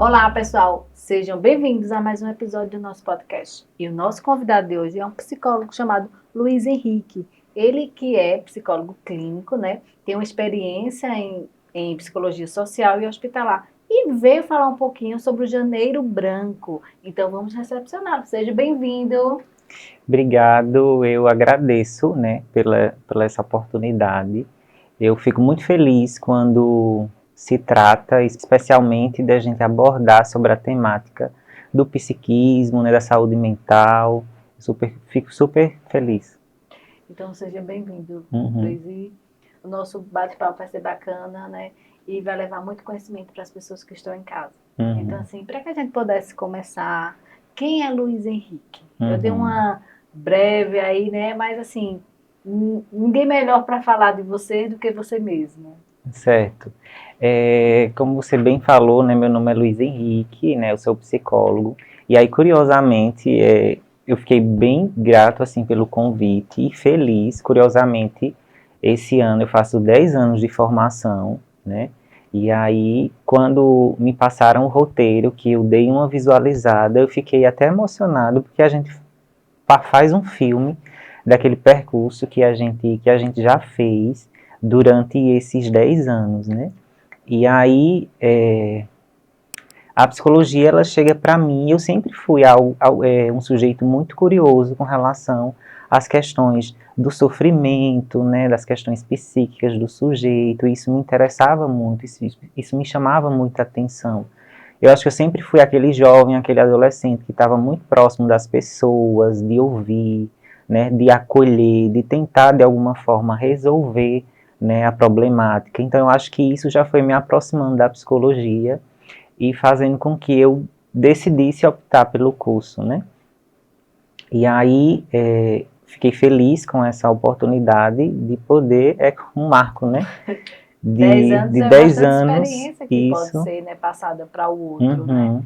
Olá, pessoal! Sejam bem-vindos a mais um episódio do nosso podcast. E o nosso convidado de hoje é um psicólogo chamado Luiz Henrique. Ele que é psicólogo clínico, né? Tem uma experiência em psicologia social e hospitalar. E veio falar um pouquinho sobre o Janeiro Branco. Então vamos recepcioná-lo. Seja bem-vindo! Obrigado, eu agradeço, né, pela essa oportunidade. Eu fico muito feliz quando se trata, especialmente, da gente abordar sobre a temática do psiquismo, né, da saúde mental. Fico super feliz. Então seja bem-vindo, Uhum. Luiz. E o nosso bate-papo vai ser bacana, né? E vai levar muito conhecimento para as pessoas que estão em casa. Uhum. Então, assim, para que a gente pudesse começar, quem é Luiz Henrique? Eu dei Uhum. uma breve aí, né? Mas, assim, ninguém melhor para falar de você do que você mesmo. Certo. Como você bem falou, né, meu nome é Luiz Henrique, né, eu sou psicólogo. E aí, curiosamente, eu fiquei bem grato assim, pelo convite e feliz, curiosamente, esse ano eu faço 10 anos de formação, né? E aí, quando me passaram o roteiro, que eu dei uma visualizada, eu fiquei até emocionado, porque a gente faz um filme daquele percurso que a gente já fez durante esses 10 anos, né? E aí, a psicologia, ela chega para mim, eu sempre fui um sujeito muito curioso com relação às questões do sofrimento, né, das questões psíquicas do sujeito, isso me interessava muito, isso me chamava muita atenção. Eu acho que eu sempre fui aquele jovem, aquele adolescente que estava muito próximo das pessoas, de ouvir, né, de acolher, de tentar de alguma forma resolver, né, a problemática. Então eu acho que isso já foi me aproximando da psicologia e fazendo com que eu decidisse optar pelo curso, né? E aí fiquei feliz com essa oportunidade de poder, um marco, né? 10 anos De é 10 bastante anos, experiência que pode isso. ser, né, passada para o outro, né? Uhum.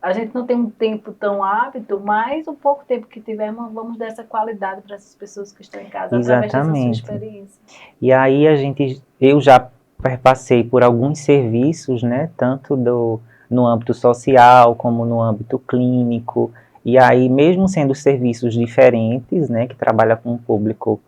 A gente não tem um tempo tão hábito, mas o pouco tempo que tivermos, vamos dar essa qualidade para essas pessoas que estão em casa, através dessa sua Exatamente. experiência. E aí eu já passei por alguns serviços, né, tanto no âmbito social como no âmbito clínico, e aí mesmo sendo serviços diferentes, né, que trabalha com um público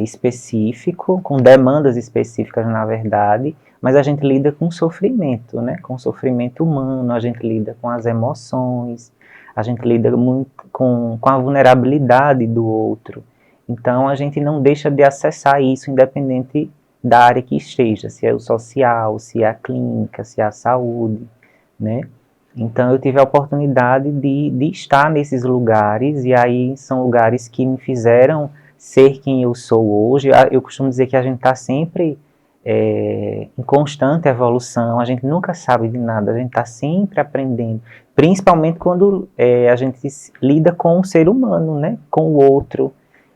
específico, com demandas específicas na verdade, mas a gente lida com sofrimento, né, com sofrimento humano, a gente lida com as emoções, a gente lida muito com a vulnerabilidade do outro. Então, a gente não deixa de acessar isso, independente da área que esteja, se é o social, se é a clínica, se é a saúde, né? Então, eu tive a oportunidade de estar nesses lugares, e aí são lugares que me fizeram ser quem eu sou hoje. Eu costumo dizer que a gente está sempre em constante evolução, a gente nunca sabe de nada, a gente está sempre aprendendo, principalmente quando a gente lida com o ser humano, né? Com o outro.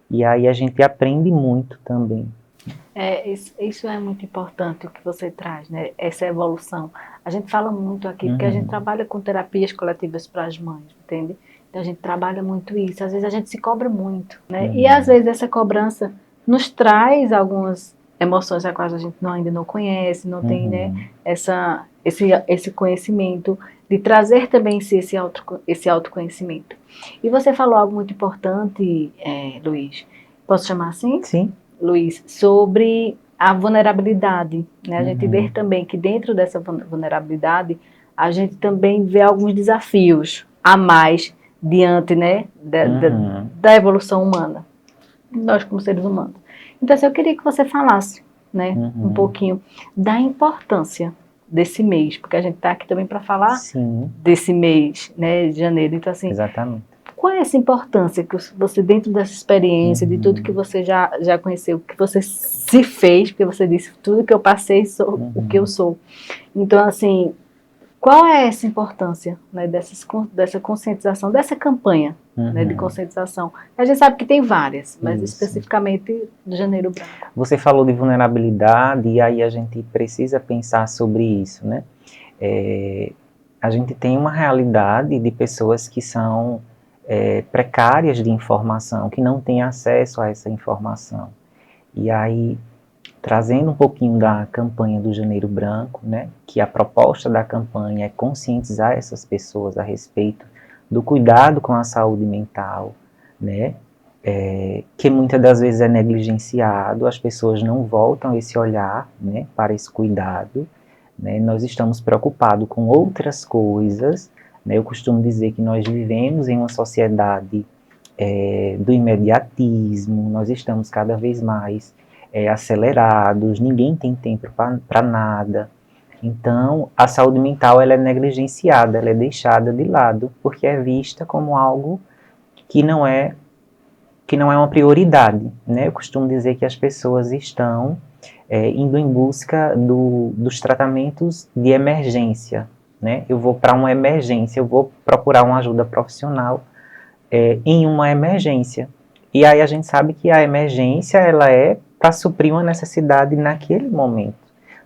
E aí a gente aprende muito também. Isso é muito importante o que você traz, né? Essa evolução. A gente fala muito aqui, porque a gente trabalha com terapias coletivas para as mães, entende? Então a gente trabalha muito isso. Às vezes a gente se cobra muito, né? E às vezes essa cobrança nos traz algumas emoções a quais a gente ainda não conhece, não tem, né, esse conhecimento de trazer também em si esse autoconhecimento. E você falou algo muito importante, Luiz. Posso chamar assim? Sim. Luiz, sobre a vulnerabilidade, né? A gente vê também que dentro dessa vulnerabilidade, a gente também vê alguns desafios a mais diante, né, da evolução humana, nós como seres humanos. Então, assim, eu queria que você falasse, né, um pouquinho da importância desse mês, porque a gente está aqui também para falar Sim. desse mês, né, de janeiro. Então, assim, Exatamente. qual é essa importância que você, dentro dessa experiência, de tudo que você já conheceu, que você se fez, porque você disse, tudo que eu passei, sou o que eu sou. Então, assim, qual é essa importância, né, dessa conscientização, dessa campanha, né, de conscientização? A gente sabe que tem várias, mas Isso. especificamente do Janeiro Branco. Você falou de vulnerabilidade, e aí a gente precisa pensar sobre isso, né? A gente tem uma realidade de pessoas que são precárias de informação, que não têm acesso a essa informação. E aí trazendo um pouquinho da campanha do Janeiro Branco, né, que a proposta da campanha é conscientizar essas pessoas a respeito do cuidado com a saúde mental, né, que muitas das vezes é negligenciado, as pessoas não voltam esse olhar, né, para esse cuidado, né, nós estamos preocupados com outras coisas, né, eu costumo dizer que nós vivemos em uma sociedade do imediatismo, nós estamos cada vez mais acelerados, ninguém tem tempo para nada. Então, a saúde mental ela é negligenciada, ela é deixada de lado, porque é vista como algo que não é uma prioridade, né? Eu costumo dizer que as pessoas estão indo em busca dos tratamentos de emergência, né? Eu vou para uma emergência, eu vou procurar uma ajuda profissional em uma emergência. E aí a gente sabe que a emergência ela é para suprir uma necessidade naquele momento.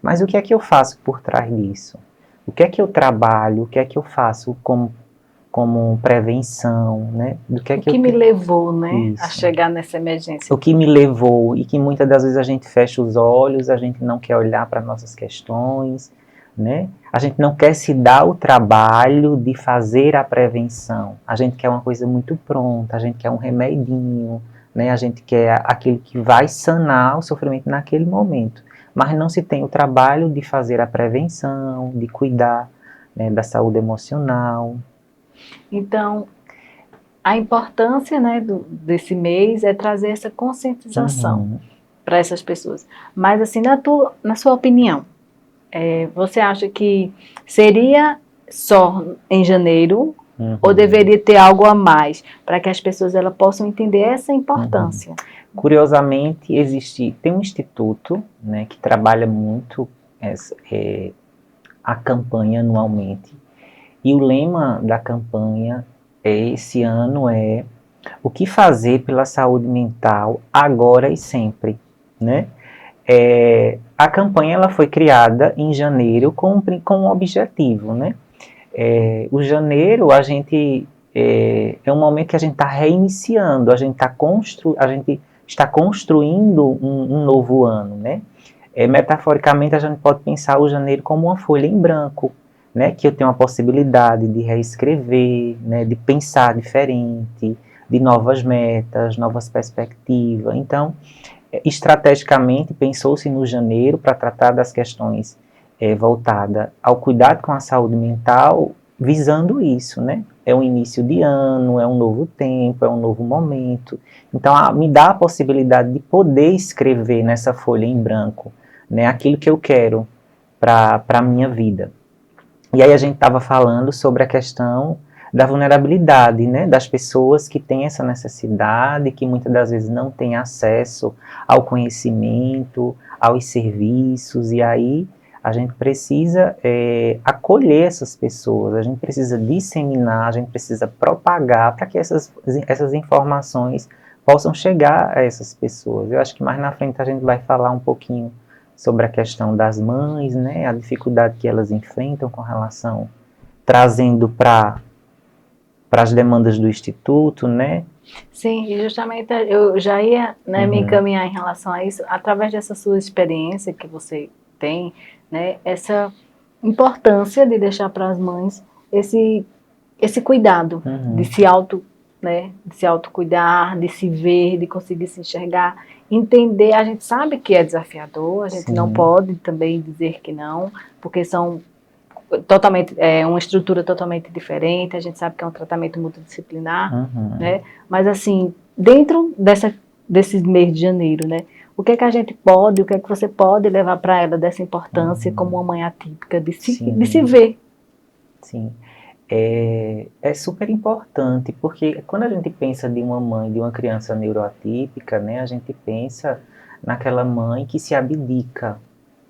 Mas o que é que eu faço por trás disso? O que é que eu trabalho? O que é que eu faço como prevenção, né? Do que é O que que eu me levou, né, a isso. chegar nessa emergência? O que me levou e que muitas das vezes a gente fecha os olhos, a gente não quer olhar para nossas questões, né? A gente não quer se dar o trabalho de fazer a prevenção. A gente quer uma coisa muito pronta, a gente quer um remedinho, né? A gente quer aquilo que vai sanar o sofrimento naquele momento. Mas não se tem o trabalho de fazer a prevenção, de cuidar, né, da saúde emocional. Então, a importância, né, desse mês é trazer essa conscientização Uhum, para essas pessoas. Mas, assim, na sua opinião, você acha que seria só em janeiro ou uhum, deveria ter algo a mais para que as pessoas elas possam entender essa uhum. importância? Curiosamente, tem um instituto, né, que trabalha muito a campanha anualmente. E o lema da campanha esse ano é o que fazer pela saúde mental agora e sempre, né? A campanha ela foi criada em janeiro com um objetivo, né? O janeiro a gente é um momento que a gente está reiniciando, a gente está construindo um novo ano, né? Metaforicamente a gente pode pensar o janeiro como uma folha em branco, né? Que eu tenho a possibilidade de reescrever, né? De pensar diferente, de novas metas, novas perspectivas. Então, estrategicamente pensou-se no janeiro para tratar das questões voltadas ao cuidado com a saúde mental, visando isso, né? É um início de ano, é um novo tempo, é um novo momento. Então, me dá a possibilidade de poder escrever nessa folha em branco, né? Aquilo que eu quero para a minha vida. E aí a gente estava falando sobre a questão da vulnerabilidade, né, das pessoas que têm essa necessidade, que muitas das vezes não têm acesso ao conhecimento, aos serviços, e aí a gente precisa acolher essas pessoas, a gente precisa disseminar, a gente precisa propagar para que essas informações possam chegar a essas pessoas. Eu acho que mais na frente a gente vai falar um pouquinho sobre a questão das mães, né, a dificuldade que elas enfrentam com relação, trazendo para as demandas do Instituto, né? Sim, e justamente eu já ia, né, me Uhum, encaminhar em relação a isso, através dessa sua experiência que você tem, né, essa importância de deixar para as mães esse cuidado de uhum, se auto, né, de se autocuidar, de se ver, de conseguir se enxergar, entender, a gente sabe que é desafiador, a gente não sim, pode também dizer que não, porque são totalmente, uma estrutura totalmente diferente, a gente sabe que é um tratamento multidisciplinar, uhum, né? Mas assim, dentro desse mês de janeiro, né? O que é que a gente pode, o que é que você pode levar para ela dessa importância como uhum, uma mãe atípica, de se sim, ver? sim. É super importante, porque quando a gente pensa de uma mãe, de uma criança neuroatípica, né, a gente pensa naquela mãe que se abdica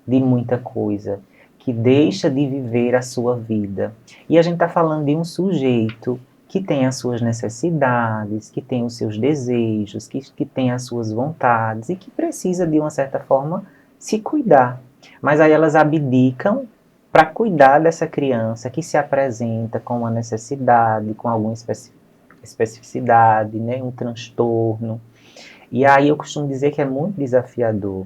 de muita coisa, que deixa de viver a sua vida. E a gente está falando de um sujeito que tem as suas necessidades, que tem os seus desejos, que tem as suas vontades e que precisa, de uma certa forma, se cuidar. Mas aí elas abdicam para cuidar dessa criança que se apresenta com uma necessidade, com alguma especificidade, né, um transtorno. E aí eu costumo dizer que é muito desafiador.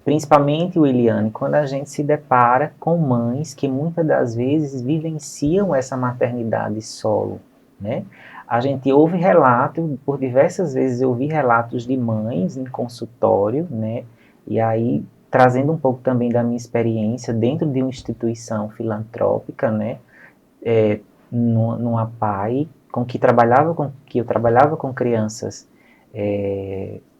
principalmente, Williane, quando a gente se depara com mães que muitas das vezes vivenciam essa maternidade solo, né? A gente ouve relatos, por diversas vezes eu ouvi relatos de mães em consultório, né? E aí, trazendo um pouco também da minha experiência dentro de uma instituição filantrópica, né? Numa PAI, que eu trabalhava com crianças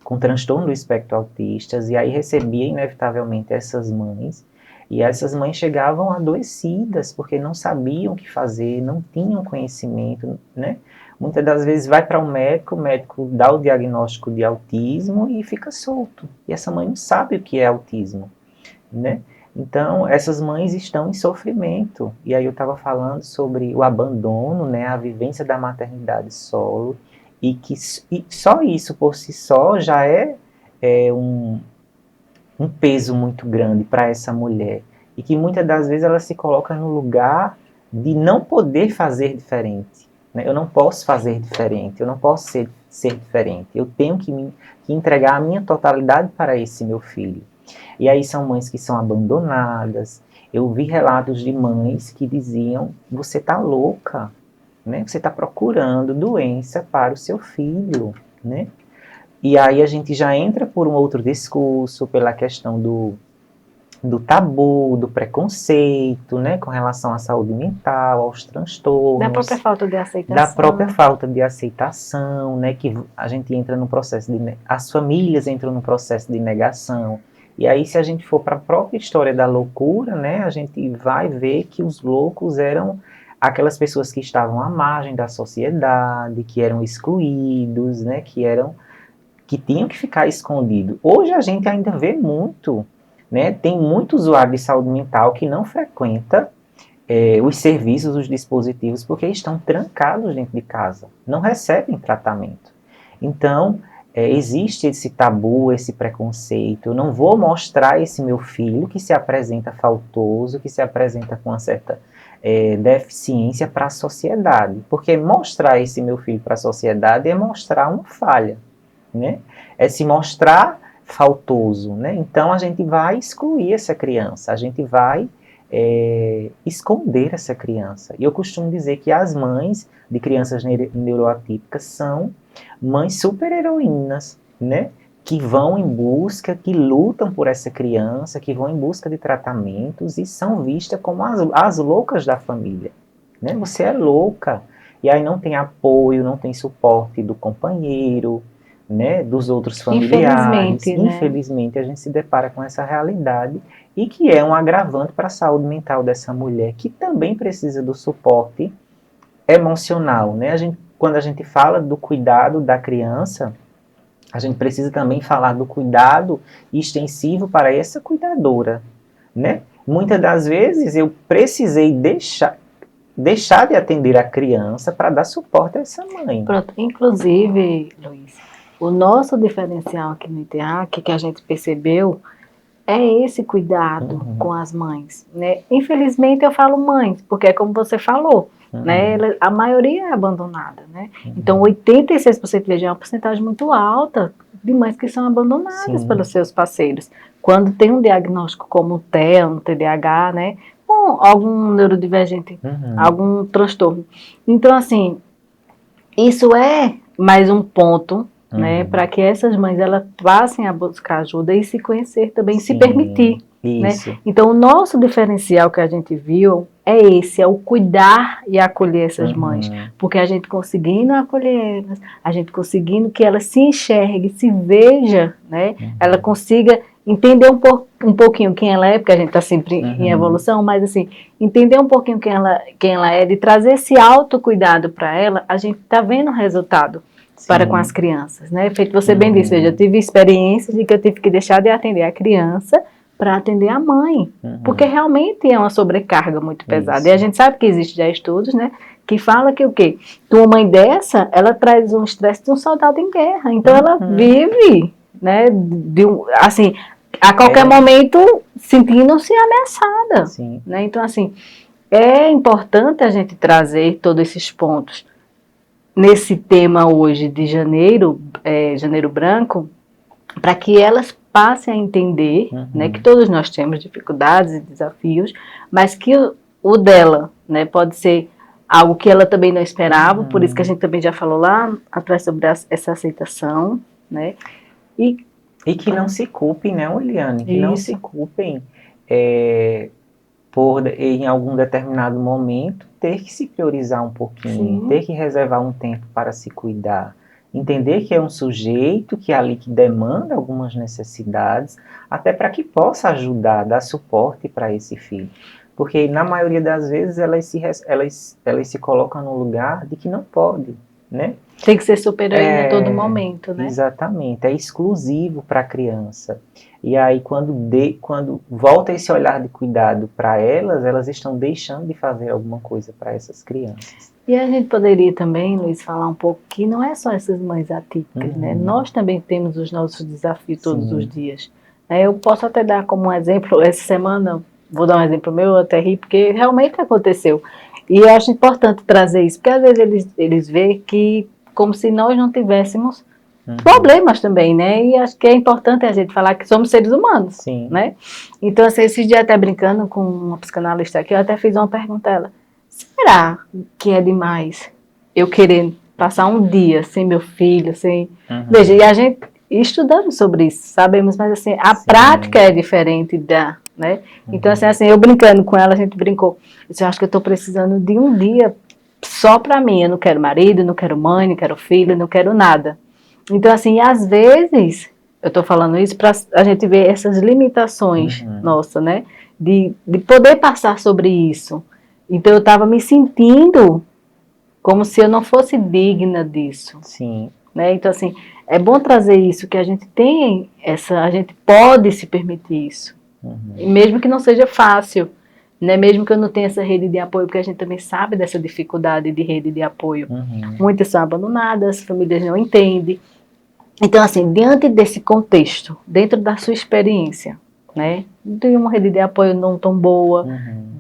com transtorno do espectro autistas, e aí recebia inevitavelmente essas mães, e essas mães chegavam adoecidas, porque não sabiam o que fazer, não tinham conhecimento, né? Muitas das vezes vai para o médico dá o diagnóstico de autismo e fica solto, e essa mãe não sabe o que é autismo, né? Então, essas mães estão em sofrimento, e aí eu estava falando sobre o abandono, né, a vivência da maternidade solo, e só isso por si só já é um peso muito grande para essa mulher, e que muitas das vezes ela se coloca no lugar de não poder fazer diferente, né? Eu não posso fazer diferente, eu não posso ser diferente, eu tenho que entregar a minha totalidade para esse meu filho. E aí são mães que são abandonadas. Eu vi relatos de mães que diziam, você está louca, né? Você está procurando doença para o seu filho, né? E aí a gente já entra por um outro discurso, pela questão do tabu, do preconceito, né? Com relação à saúde mental, aos transtornos. Da própria falta de aceitação. Da própria falta de aceitação, né? Que a gente entra no processo as famílias entram no processo de negação. E aí, se a gente for para a própria história da loucura, né, a gente vai ver que os loucos eram aquelas pessoas que estavam à margem da sociedade, que eram excluídos, né, que tinham que ficar escondidos. Hoje a gente ainda vê muito, né, tem muito usuário de saúde mental que não frequenta os serviços, os dispositivos, porque estão trancados dentro de casa, não recebem tratamento. Então, existe esse tabu, esse preconceito. Eu não vou mostrar esse meu filho que se apresenta faltoso, que se apresenta com uma certa deficiência para a sociedade. Porque mostrar esse meu filho para a sociedade é mostrar uma falha, né? É se mostrar faltoso, né? Então a gente vai excluir essa criança, a gente vai esconder essa criança. E eu costumo dizer que as mães de crianças neuroatípicas são mães super-heroínas, né? Que vão em busca, que lutam por essa criança, que vão em busca de tratamentos e são vistas como as loucas da família, né? Você é louca. E aí não tem apoio, não tem suporte do companheiro, né? Dos outros familiares. Infelizmente, a gente se depara com essa realidade e que é um agravante para a saúde mental dessa mulher, que também precisa do suporte emocional, né? Quando a gente fala do cuidado da criança, a gente precisa também falar do cuidado extensivo para essa cuidadora, né? Muitas das vezes eu precisei deixar de atender a criança para dar suporte a essa mãe. Pronto, inclusive, Luiz, o nosso diferencial aqui no ITEAC, que a gente percebeu, é esse cuidado com as mães, né? Infelizmente eu falo mães, porque é como você falou, né? A maioria é abandonada, né? Então 86%, veja, é uma porcentagem muito alta de mães que são abandonadas pelos seus parceiros. Quando tem um diagnóstico como o TEA, um TDAH, né? Ou algum neurodivergente, algum transtorno. Então, assim, isso é mais um ponto, né, para que essas mães elas passem a buscar ajuda e se conhecer também, se permitir. Né? Então, o nosso diferencial que a gente viu é esse, é o cuidar e acolher essas mães. Porque a gente conseguindo acolher elas, a gente conseguindo que elas se enxergue, se veja, né? Ela consiga entender um pouquinho quem ela é, porque a gente está sempre em evolução, mas assim, entender um pouquinho quem ela é, de trazer esse autocuidado para ela, a gente está vendo o resultado para com as crianças, né? Feito você bem disse, veja, eu tive experiências de que eu tive que deixar de atender a criança para atender a mãe, porque realmente é uma sobrecarga muito pesada. E a gente sabe que existe já estudos, né, que fala que o quê? Que uma mãe dessa, ela traz um estresse de um soldado em guerra. Então ela vive, né, assim, a qualquer momento sentindo-se ameaçada. Né? Então, assim, é importante a gente trazer todos esses pontos nesse tema hoje de janeiro branco, para que elas passe a entender, né, que todos nós temos dificuldades e desafios, mas que o dela, né, pode ser algo que ela também não esperava, por isso que a gente também já falou lá atrás sobre essa aceitação, né? E que não se culpem, né, Oliane? Que não se Isso. culpem por, em algum determinado momento, ter que se priorizar um pouquinho, Sim. ter que reservar um tempo para se cuidar. Entender que é um sujeito que é ali que demanda algumas necessidades, até para que possa ajudar, dar suporte para esse filho. Porque, na maioria das vezes, elas se colocam no lugar de que não pode, né? Tem que ser super-heroína a todo momento, né? Exatamente, é exclusivo para a criança. E aí, quando volta esse olhar de cuidado para elas estão deixando de fazer alguma coisa para essas crianças. E a gente poderia também, Luiz, falar um pouco que não é só essas mães atípicas, né? Nós também temos os nossos desafios todos os dias. Eu posso até dar como um exemplo, essa semana, vou dar um exemplo meu, eu até ri, porque realmente aconteceu. E eu acho importante trazer isso, porque às vezes eles veem que como se nós não tivéssemos problemas também, né? E acho que é importante a gente falar que somos seres humanos, né? Então, assim, esses dias até brincando com uma psicanalista aqui, eu até fiz uma pergunta a ela: será que é demais eu querer passar um dia sem meu filho, sem... Veja, e a gente estudamos sobre isso, sabemos, mas assim, a prática é diferente da, né? Então, assim, eu brincando com ela, a gente brincou. Eu acho que eu estou precisando de um dia só para mim. Eu não quero marido, não quero mãe, não quero filho, não quero nada. Então, assim, às vezes, eu estou falando isso para a gente ver essas limitações nossas, né? De poder passar sobre isso. Então, eu estava me sentindo como se eu não fosse digna disso. Sim. Né? Então, assim, é bom trazer isso, que a gente tem a gente pode se permitir isso. E mesmo que não seja fácil, né? Mesmo que eu não tenha essa rede de apoio, porque a gente também sabe dessa dificuldade de rede de apoio. Muitas são abandonadas, famílias não entendem. Então, assim, diante desse contexto, dentro da sua experiência, né, de uma rede de apoio não tão boa,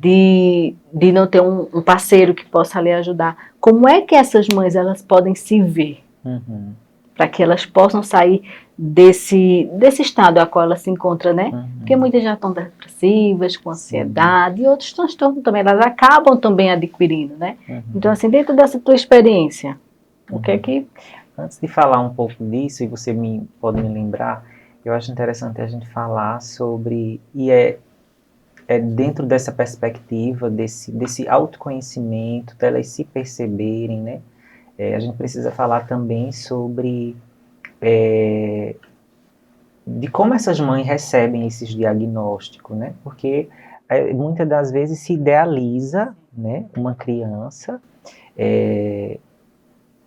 de não ter um parceiro que possa lhe ajudar, como é que essas mães elas podem se ver? Para que elas possam sair desse estado a qual elas se encontram, né? Porque muitas já estão depressivas, com ansiedade, e outros transtornos também, elas acabam também adquirindo, né? Então, assim, dentro dessa tua experiência, o que é que... Antes de falar um pouco disso, e você pode me lembrar, eu acho interessante a gente falar sobre, e é dentro dessa perspectiva, desse autoconhecimento, delas se perceberem, né? A gente precisa falar também sobre de como essas mães recebem esses diagnósticos, né? Porque muitas das vezes se idealiza, né, uma criança,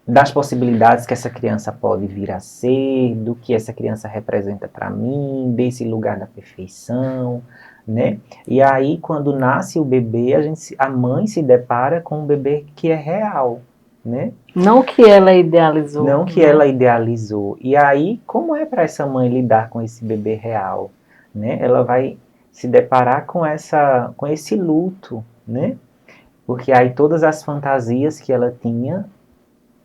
das possibilidades que essa criança pode vir a ser, do que essa criança representa para mim, desse lugar da perfeição, né? E aí, quando nasce o bebê, a mãe se depara com um bebê que é real, né? Não que ela idealizou. Não que ela idealizou. E aí, como é para essa mãe lidar com esse bebê real, né? Ela vai se deparar com esse luto, né? Porque aí todas as fantasias que ela tinha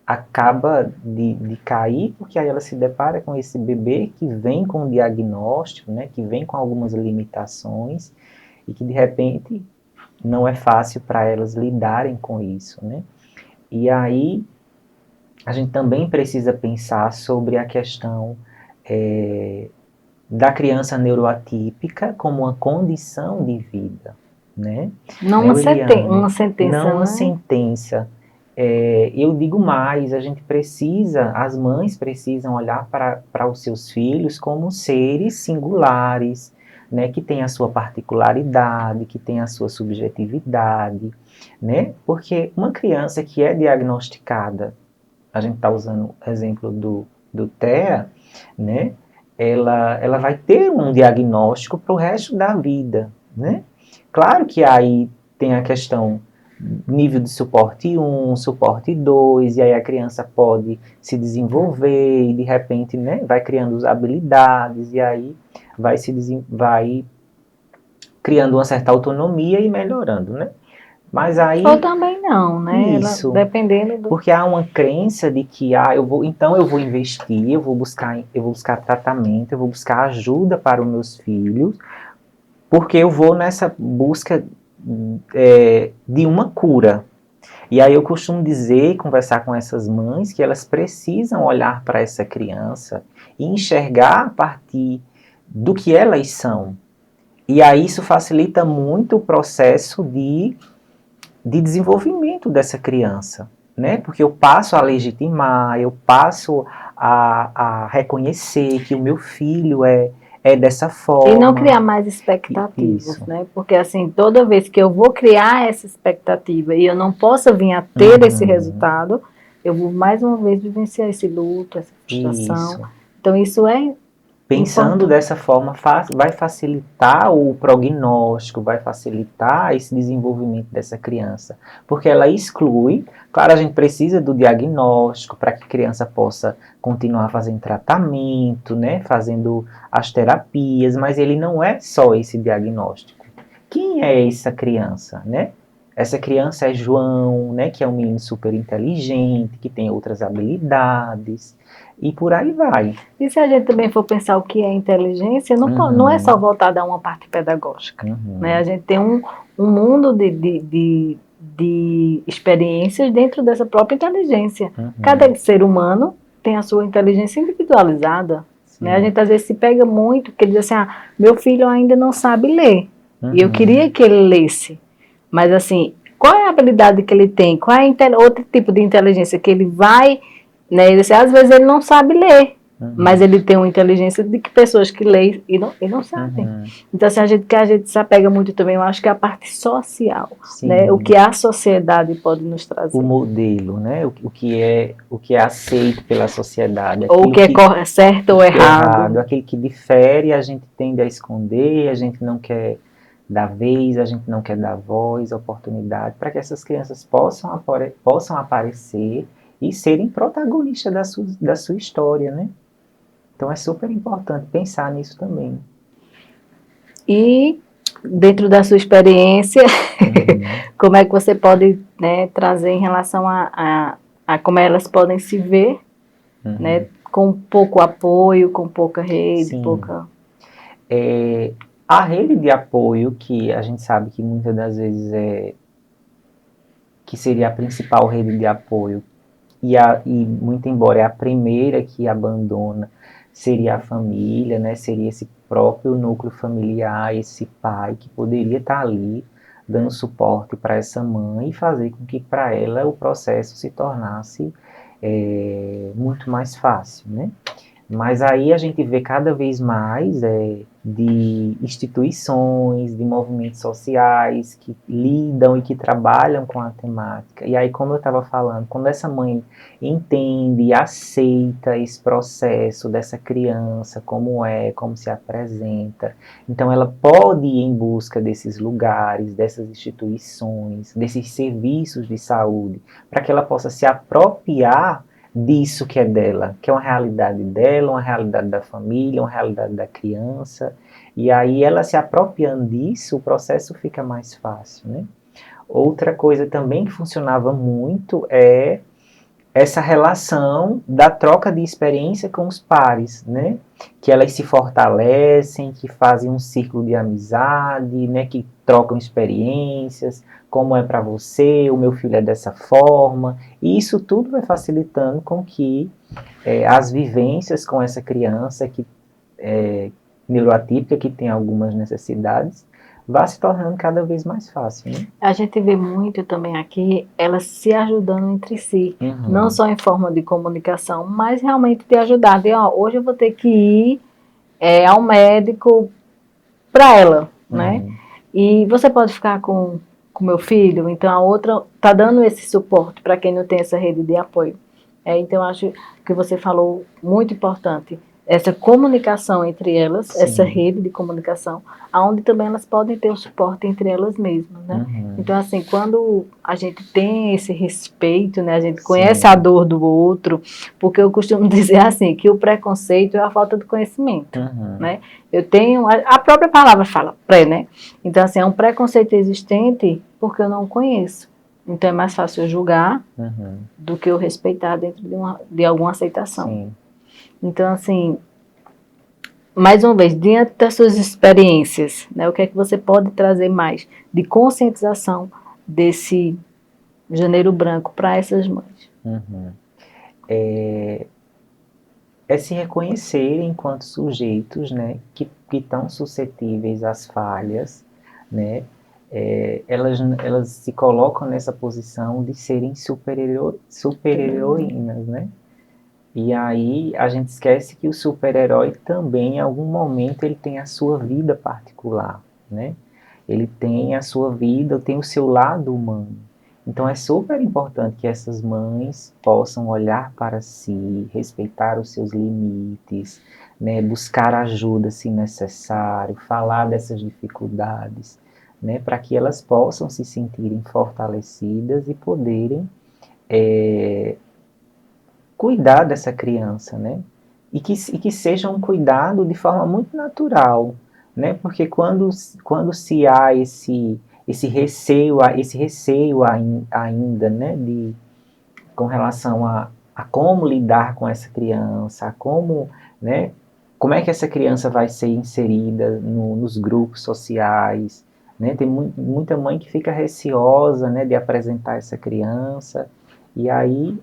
acaba de cair, porque aí ela se depara com esse bebê que vem com um diagnóstico, né, que vem com algumas limitações e que de repente não é fácil para elas lidarem com isso, né? E aí a gente também precisa pensar sobre a questão da criança neuroatípica como uma condição de vida, né? Não uma sentença, não uma né? sentença. Eu digo mais, as mães precisam olhar para os seus filhos como seres singulares, né, que têm a sua particularidade, que têm a sua subjetividade, né? Porque uma criança que é diagnosticada, a gente está usando o exemplo do TEA, né? Ela vai ter um diagnóstico para o resto da vida, né? Claro que aí tem a questão nível de suporte 1, suporte 2, e aí a criança pode se desenvolver e de repente, né, vai criando habilidades e aí vai criando uma certa autonomia e melhorando, né? Mas aí... Ou também não, né? Isso. Dependendo do... Porque há uma crença de que então eu vou investir, eu vou buscar tratamento, eu vou buscar ajuda para os meus filhos, porque eu vou nessa busca de uma cura. E aí eu costumo dizer, conversar com essas mães, que elas precisam olhar para essa criança e enxergar a partir do que elas são. E aí isso facilita muito o processo de desenvolvimento dessa criança, né? Porque eu passo a legitimar, eu passo a reconhecer que o meu filho é dessa forma. E não criar mais expectativas, Isso. né? Porque assim, toda vez que eu vou criar essa expectativa e eu não posso vir a ter esse resultado, eu vou mais uma vez vivenciar esse luto, essa frustração. Isso. Então isso é Pensando dessa forma, vai facilitar o prognóstico, vai facilitar esse desenvolvimento dessa criança, porque ela exclui. Claro, a gente precisa do diagnóstico para que a criança possa continuar fazendo tratamento, né, fazendo as terapias, mas ele não é só esse diagnóstico. Quem é essa criança, né? Essa criança é João, né, que é um menino super inteligente, que tem outras habilidades, e por aí vai. E se a gente também for pensar o que é inteligência, não é só voltada a uma parte pedagógica. Né? A gente tem um mundo de experiências dentro dessa própria inteligência. Cada ser humano tem a sua inteligência individualizada. Né? A gente às vezes se pega muito, porque diz assim, meu filho ainda não sabe ler, e eu queria que ele lesse. Mas assim, qual é a habilidade que ele tem? Qual é outro tipo de inteligência que ele vai... Né? Às vezes ele não sabe ler, mas ele tem uma inteligência de que pessoas que leem e não sabem. Então, assim, a gente se apega muito também, eu acho que é a parte social, né? O que a sociedade pode nos trazer. O modelo, né? O que é aceito pela sociedade. Ou o que é certo ou errado. Aquele que difere, a gente tende a esconder, a gente não quer dar vez, a gente não quer dar voz, oportunidade, para que essas crianças possam aparecer e serem protagonistas da sua história, né? Então é super importante pensar nisso também. E, dentro da sua experiência, como é que você pode, né, trazer em relação a como elas podem se ver, né, com pouco apoio, com pouca rede, a rede de apoio, que a gente sabe que muitas das vezes que seria a principal rede de apoio, e muito embora é a primeira que abandona, seria a família, né? Seria esse próprio núcleo familiar, esse pai que poderia estar ali dando suporte para essa mãe e fazer com que para ela o processo se tornasse muito mais fácil, né? Mas aí a gente vê cada vez mais de instituições, de movimentos sociais que lidam e que trabalham com a temática. E aí, como eu estava falando, quando essa mãe entende e aceita esse processo dessa criança, como se apresenta, então ela pode ir em busca desses lugares, dessas instituições, desses serviços de saúde, para que ela possa se apropriar disso que é dela, que é uma realidade dela, uma realidade da família, uma realidade da criança, e aí ela se apropriando disso, o processo fica mais fácil, né? Outra coisa também que funcionava muito é essa relação da troca de experiência com os pares, né? Que elas se fortalecem, que fazem um círculo de amizade, né? Que trocam experiências, como é para você, o meu filho é dessa forma, e isso tudo vai facilitando com que as vivências com essa criança que neuroatípica, que tem algumas necessidades, vá se tornando cada vez mais fácil, né? A gente vê muito também aqui elas se ajudando entre si, não só em forma de comunicação, mas realmente de ajudar. Hoje eu vou ter que ir ao médico para ela, né? E você pode ficar com meu filho, então a outra está dando esse suporte para quem não tem essa rede de apoio. Então acho que você falou muito importante, essa comunicação entre elas, essa rede de comunicação, onde também elas podem ter o suporte entre elas mesmas, né? Então, assim, quando a gente tem esse respeito, né, a gente conhece a dor do outro, porque eu costumo dizer assim, que o preconceito é a falta de conhecimento, né? Eu tenho, a própria palavra fala, né? Então, assim, é um preconceito existente porque eu não conheço. Então é mais fácil eu julgar do que eu respeitar dentro de alguma aceitação. Sim. Então, assim, mais uma vez, diante das suas experiências, né, o que é que você pode trazer mais de conscientização desse Janeiro Branco para essas mães? É se reconhecer enquanto sujeitos, né, que estão suscetíveis às falhas, né, elas se colocam nessa posição de serem super-heroínas, né, e aí a gente esquece que o super-herói também, em algum momento, ele tem a sua vida particular, né, ele tem a sua vida, tem o seu lado humano. Então é super importante que essas mães possam olhar para si, respeitar os seus limites, né, buscar ajuda se necessário, falar dessas dificuldades, né, para que elas possam se sentirem fortalecidas e poderem cuidar dessa criança, né, e que seja um cuidado de forma muito natural, né, porque quando se há esse receio ainda, né, com relação a como lidar com essa criança, a como, né, como é que essa criança vai ser inserida nos grupos sociais, né, tem muita mãe que fica receosa, né, de apresentar essa criança, e aí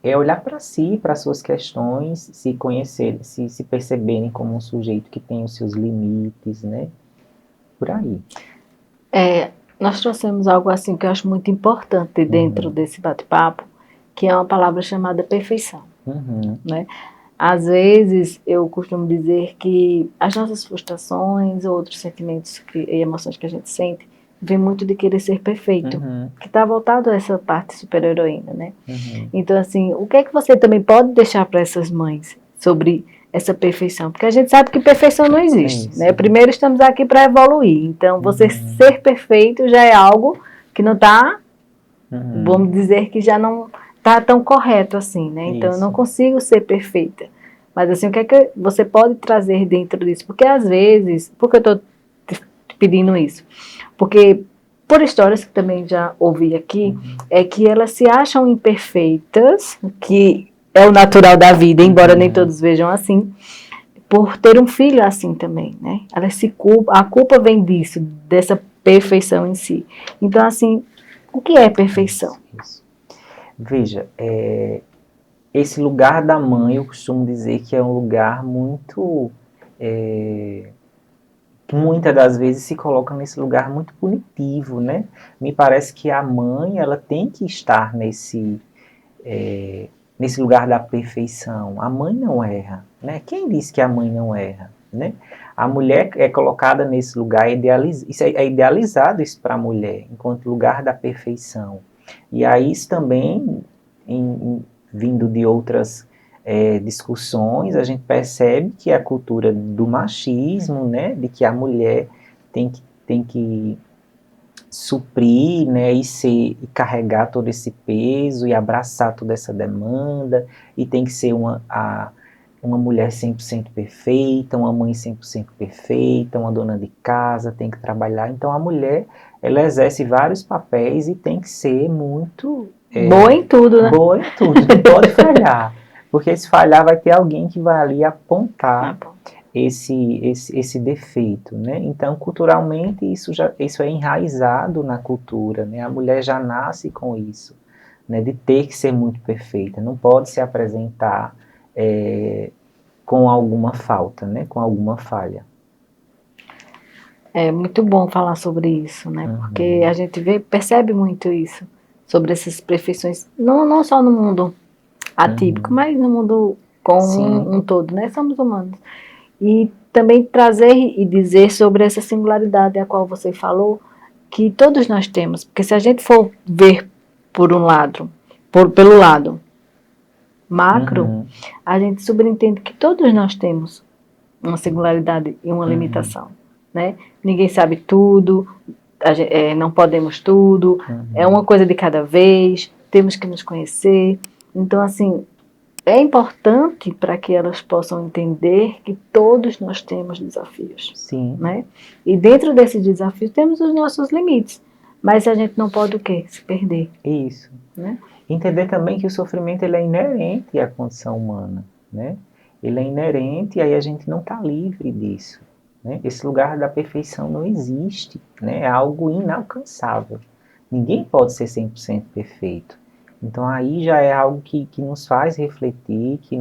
é olhar para si, para suas questões, se conhecer, se perceberem como um sujeito que tem os seus limites, né, por aí. Nós trouxemos algo assim que eu acho muito importante dentro desse bate-papo, que é uma palavra chamada perfeição. Né? Às vezes, eu costumo dizer que as nossas frustrações ou outros sentimentos e emoções que a gente sente, vem muito de querer ser perfeito, que está voltado a essa parte super-heroína, né? Então, assim, o que é que você também pode deixar para essas mães sobre essa perfeição? Porque a gente sabe que perfeição não existe, né? Primeiro, estamos aqui para evoluir. Então, você ser perfeito já é algo que não está, vamos dizer que já não está tão correto assim, né? Então, eu não consigo ser perfeita. Mas, assim, o que é que você pode trazer dentro disso? Porque, às vezes, por que eu estou te pedindo isso? Porque, por histórias que também já ouvi aqui, é que elas se acham imperfeitas, que é o natural da vida, embora nem todos vejam assim, por ter um filho assim também, né? Elas se culpam, a culpa vem disso, dessa perfeição em si. Então, assim, o que é perfeição? Isso. Veja, esse lugar da mãe, eu costumo dizer que é um lugar muito... muitas das vezes se coloca nesse lugar muito punitivo, né? Me parece que a mãe, ela tem que estar nesse lugar da perfeição. A mãe não erra, né? Quem disse que a mãe não erra, né? A mulher é colocada nesse lugar, isso é idealizado isso para a mulher, enquanto lugar da perfeição. E aí isso também, vindo de outras discussões, a gente percebe que a cultura do machismo, né, de que a mulher tem que suprir, né, e carregar todo esse peso e abraçar toda essa demanda, e tem que ser uma mulher 100% perfeita, uma mãe 100% perfeita, uma dona de casa, tem que trabalhar. Então a mulher, ela exerce vários papéis e tem que ser muito... boa em tudo, né? Boa em tudo, não pode falhar. Porque se falhar vai ter alguém que vai ali apontar esse defeito, né? Então, culturalmente, isso é enraizado na cultura, né? A mulher já nasce com isso, né? De ter que ser muito perfeita, não pode se apresentar com alguma falta, né? Com alguma falha. É muito bom falar sobre isso, né? Porque a gente percebe muito isso, sobre essas perfeições, não só no mundo atípico, mas no mundo como um todo, né? Somos humanos. E também trazer e dizer sobre essa singularidade a qual você falou, que todos nós temos. Porque se a gente for ver por um lado, pelo lado macro, a gente subentende que todos nós temos uma singularidade e uma limitação, né? Ninguém sabe tudo, não podemos tudo, é uma coisa de cada vez, temos que nos conhecer. Então, assim, é importante para que elas possam entender que todos nós temos desafios. Sim. Né? E dentro desses desafios temos os nossos limites. Mas a gente não pode o quê? Se perder, Isso. né? Entender também que o sofrimento ele é inerente à condição humana, né? Ele é inerente e aí a gente não está livre disso, né? Esse lugar da perfeição não existe, né? É algo inalcançável. Ninguém pode ser 100% perfeito. Então aí já é algo que nos faz refletir, que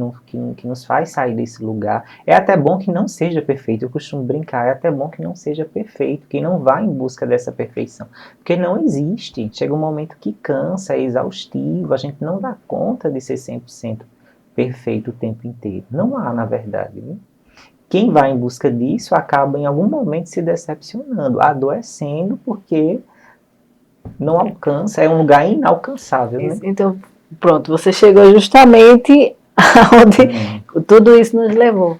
nos faz sair desse lugar. É até bom que não seja perfeito, eu costumo brincar, é até bom que não seja perfeito, que não vá em busca dessa perfeição. Porque não existe, chega um momento que cansa, é exaustivo, a gente não dá conta de ser 100% perfeito o tempo inteiro. Não há, na verdade, né? Quem vai em busca disso acaba em algum momento se decepcionando, adoecendo, porque não alcança, é um lugar inalcançável, né? Então, pronto, você chegou justamente aonde tudo isso nos levou.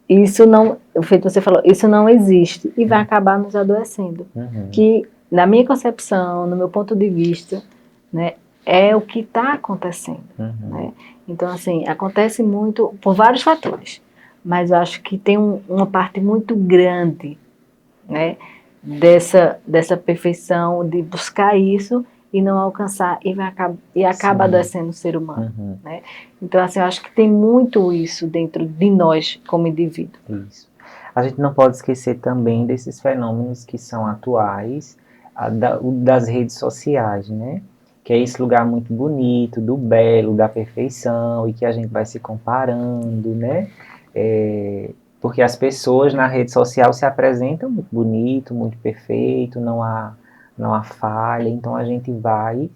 Isso não, o feito você falou, isso não existe e vai acabar nos adoecendo. Que, na minha concepção, no meu ponto de vista, né, é o que está acontecendo. Né? Então, assim, acontece muito por vários fatores, mas eu acho que tem uma parte muito grande, né, dessa perfeição, de buscar isso e não alcançar, e acaba adoecendo o ser humano. Né? Então, assim, eu acho que tem muito isso dentro de nós como indivíduo. Isso. A gente não pode esquecer também desses fenômenos que são atuais, das redes sociais, né? Que é esse lugar muito bonito, do belo, da perfeição, e que a gente vai se comparando, né? Porque as pessoas na rede social se apresentam muito bonito, muito perfeito, não há falha, então a gente vai,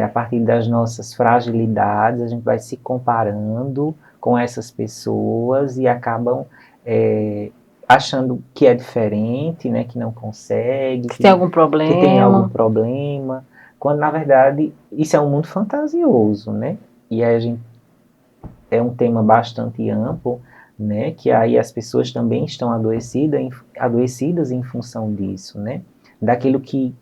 a partir das nossas fragilidades, a gente vai se comparando com essas pessoas e acabam achando que é diferente, né, que não consegue, que tem algum problema. Que tem algum problema, quando na verdade isso é um mundo fantasioso, né? E aí a gente é um tema bastante amplo, né? Que aí as pessoas também estão adoecidas em função disso, né? Daquilo que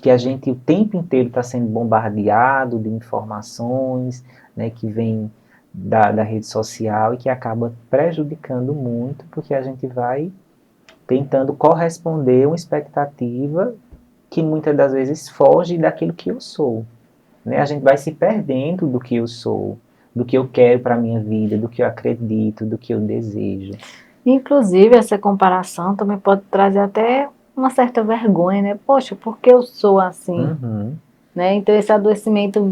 a gente o tempo inteiro está sendo bombardeado de informações, né? Que vem da rede social e que acaba prejudicando muito, porque a gente vai tentando corresponder a uma expectativa que muitas das vezes foge daquilo que eu sou. Né? A gente vai se perdendo do que eu sou, do que eu quero para a minha vida, do que eu acredito, do que eu desejo. Inclusive, essa comparação também pode trazer até uma certa vergonha, né? Poxa, por que eu sou assim? Né? Então, esse adoecimento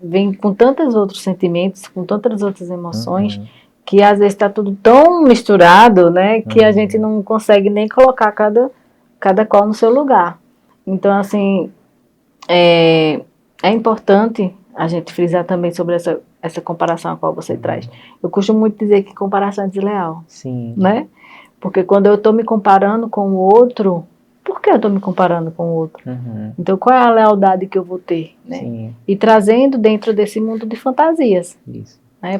vem com tantos outros sentimentos, com tantas outras emoções, que às vezes está tudo tão misturado, né? Que a gente não consegue nem colocar cada qual no seu lugar. Então, assim, é importante a gente frisar também sobre essa comparação a qual você traz. Eu costumo muito dizer que comparação é desleal. Sim. Né? Porque quando eu estou me comparando com o outro, por que eu estou me comparando com o outro? Então, qual é a lealdade que eu vou ter? Né? Sim. E trazendo dentro desse mundo de fantasias. Isso. Né?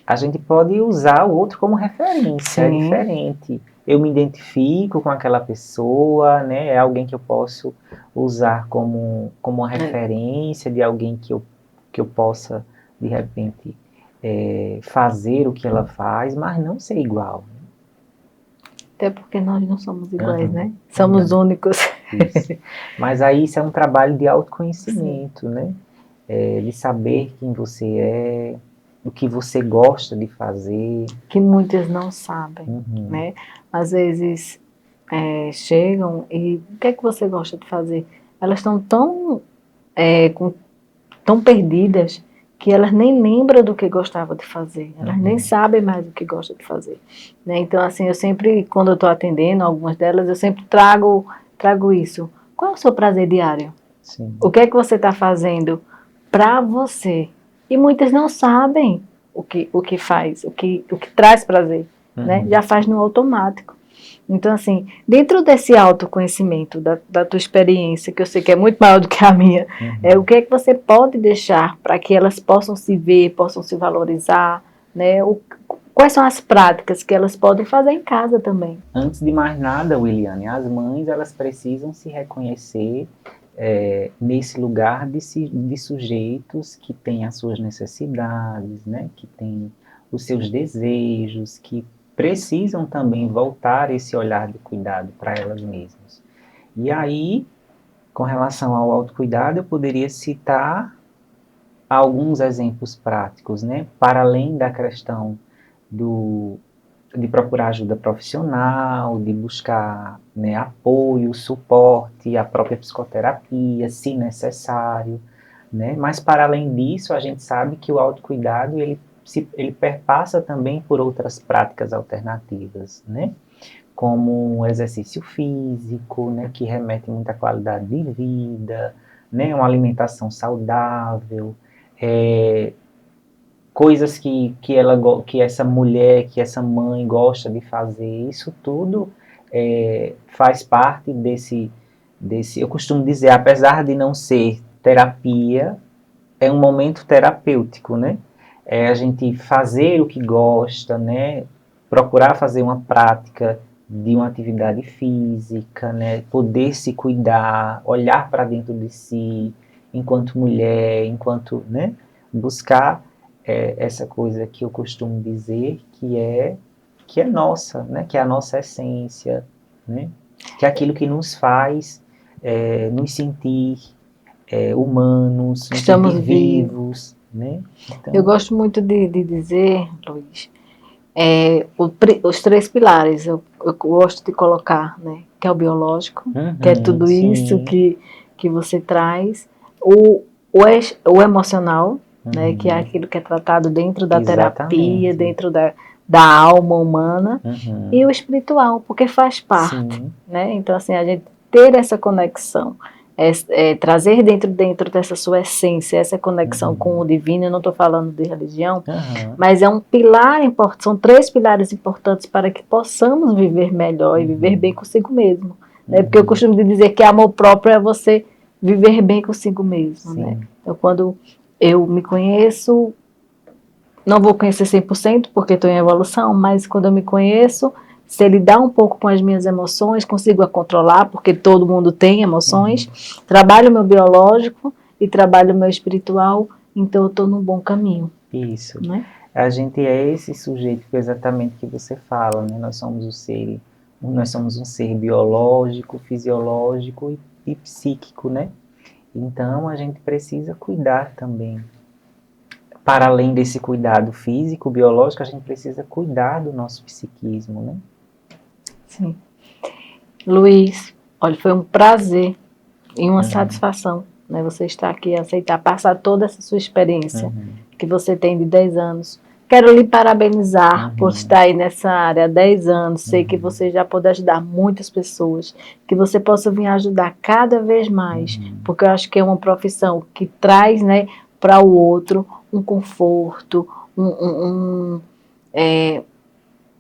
A gente pode usar o outro como referência, é diferente. Eu me identifico com aquela pessoa, né? É alguém que eu posso usar como uma referência de alguém que eu possa, de repente, fazer o que ela faz, mas não ser igual. Até porque nós não somos iguais, né? Somos únicos. Isso. Mas aí isso é um trabalho de autoconhecimento, né? De saber quem você é, o que você gosta de fazer. Que muitas não sabem, né? Às vezes chegam e o que é que você gosta de fazer? Elas estão tão perdidas que elas nem lembram do que gostavam de fazer, elas nem sabem mais o que gostam de fazer. Né? Então, assim, eu sempre, quando eu estou atendendo algumas delas, eu sempre trago isso. Qual é o seu prazer diário? Sim. O que é que você está fazendo para você? E muitas não sabem o que faz, o que traz prazer, né? Já faz no automático. Então, assim, dentro desse autoconhecimento, da tua experiência, que eu sei que é muito maior do que a minha, o que é que você pode deixar para que elas possam se ver, possam se valorizar, né? Quais são as práticas que elas podem fazer em casa também? Antes de mais nada, Williane, as mães elas precisam se reconhecer nesse lugar de sujeitos que têm as suas necessidades, né? Que têm os seus desejos, que precisam também voltar esse olhar de cuidado para elas mesmas. E aí, Com relação ao autocuidado, eu poderia citar alguns exemplos práticos, né? Para além da questão de procurar ajuda profissional, de buscar, né, apoio, suporte, a própria psicoterapia, se necessário, né? Mas para além disso, a gente sabe que o autocuidado ele perpassa também por outras práticas alternativas, né? Como o exercício físico, né, que remete muita qualidade de vida, né, uma alimentação saudável, é, coisas que essa mulher, que essa mãe gosta de fazer, isso tudo faz parte desse, eu costumo dizer, apesar de não ser terapia, é um momento terapêutico, né? É a gente fazer o que gosta, né? Procurar fazer uma prática de uma atividade física, né? Poder se cuidar, olhar para dentro de si, enquanto mulher, enquanto, né? Buscar essa coisa que eu costumo dizer que é nossa, né? Que é a nossa essência, né? Que é aquilo que nos faz nos sentir humanos, nos Estamos sentir vivos. vivos, né? Eu Então, gosto muito de dizer, Luiz, os três pilares eu gosto de colocar, né? Que é o biológico, que é tudo isso sim, que você traz, o, o emocional, né? Que é uhum, aquilo que é tratado dentro da terapia, exatamente, dentro da alma humana, e uhum, o espiritual, porque faz parte, sim, né? Então, assim, a gente ter essa conexão, trazer dentro dessa sua essência, essa conexão com uhum, o divino, eu não estou falando de religião, uhum, mas é um pilar importante, são três pilares importantes para que possamos viver melhor e viver bem uhum, consigo mesmo. Né? Porque eu uhum, costumo dizer que amor próprio é você viver bem consigo mesmo. Né? sim, Então, quando eu me conheço, não vou conhecer 100% porque estou em evolução, mas quando eu me conheço, se lidar um pouco com as minhas emoções, consigo a controlar, porque todo mundo tem emoções, uhum, trabalho o meu biológico e trabalho o meu espiritual, então eu estou num bom caminho. isso. Né? A gente é esse sujeito que exatamente que você fala, né? Nós somos um ser biológico, fisiológico e psíquico, né? Então a gente precisa cuidar também. Para além desse cuidado físico, biológico, a gente precisa cuidar do nosso psiquismo, né? Sim. Luiz, olha, foi um prazer e uma Uhum, satisfação, né, você estar aqui e aceitar passar toda essa sua experiência uhum, que você tem de 10 anos. Quero lhe parabenizar por uhum, estar aí nessa área há 10 anos. Sei que uhum, você já pode ajudar muitas pessoas, que você possa vir ajudar cada vez mais, uhum, porque eu acho que é uma profissão que traz, né, para o outro um conforto, um, um, um, é,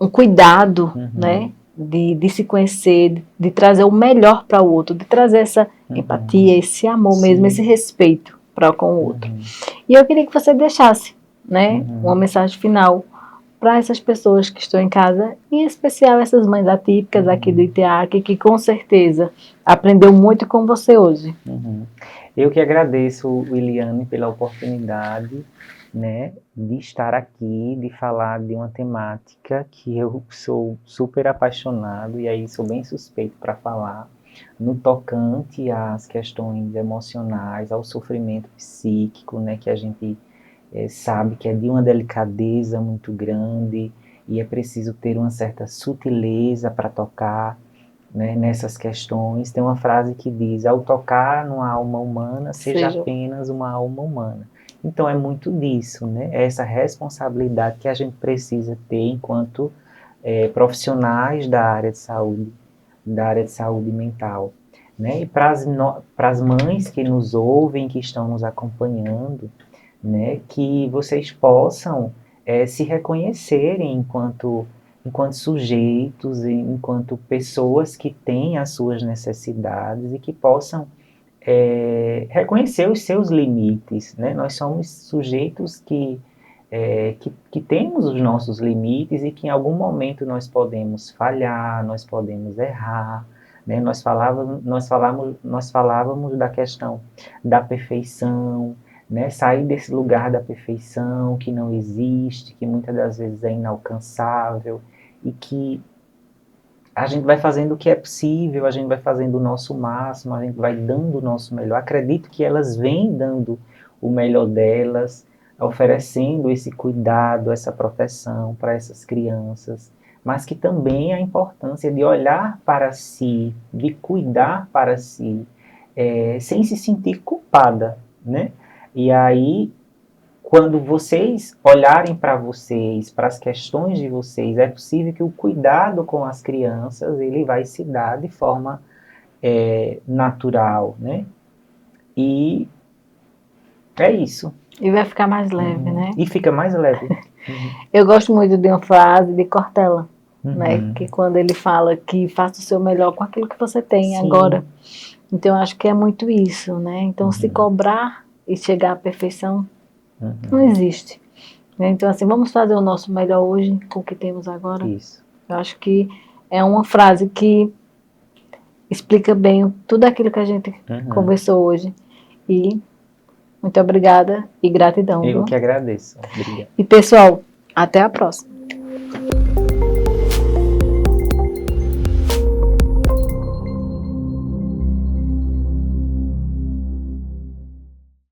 um cuidado, né? uhum, De se conhecer, de trazer o melhor para o outro, de trazer essa uhum, empatia, esse amor mesmo, esse sim, respeito para com o outro. uhum, E eu queria que você deixasse, né, uma uhum, mensagem final para essas pessoas que estão em casa, em especial essas mães atípicas aqui do uhum, ITEAC, que com certeza aprendeu muito com você hoje. uhum. Eu que agradeço, Williane, pela oportunidade, né, de estar aqui, de falar de uma temática que eu sou super apaixonado e aí sou bem suspeito para falar, no tocante às questões emocionais, ao sofrimento psíquico, né, que a gente sabe que é de uma delicadeza muito grande e é preciso ter uma certa sutileza para tocar, né, nessas questões. Tem uma frase que diz: ao tocar numa alma humana, seja Seja. apenas uma alma humana. Então é muito disso, né? É essa responsabilidade que a gente precisa ter enquanto profissionais da área de saúde mental. Né? E para as mães que nos ouvem, que estão nos acompanhando, né, que vocês possam se reconhecerem enquanto sujeitos, enquanto pessoas que têm as suas necessidades e que possam reconhecer os seus limites, né? Nós somos sujeitos que temos os nossos limites e que em algum momento nós podemos falhar, nós podemos errar, né? Nós falávamos da questão da perfeição, né? Sair desse lugar da perfeição que não existe, que muitas das vezes é inalcançável e que a gente vai fazendo o que é possível, a gente vai fazendo o nosso máximo, a gente vai dando o nosso melhor. Acredito que elas vêm dando o melhor delas, oferecendo esse cuidado, essa proteção para essas crianças, mas que também a importância de olhar para si, de cuidar para si, sem se sentir culpada, né? E aí, quando vocês olharem para vocês, para as questões de vocês, é possível que o cuidado com as crianças, ele vai se dar de forma natural, né? E é isso. E vai ficar mais leve, né? E fica mais leve. Eu gosto muito de uma frase de Cortella, né? Uhum. Que quando ele fala que faça o seu melhor com aquilo que você tem Sim. agora. Então, eu acho que é muito isso, né? Então, se cobrar e chegar à perfeição, não existe. Né? Então, assim, vamos fazer o nosso melhor hoje com o que temos agora. Isso. Eu acho que é uma frase que explica bem tudo aquilo que a gente conversou hoje. E muito obrigada e gratidão. Eu viu? que agradeço. Obrigado. E, pessoal, até a próxima.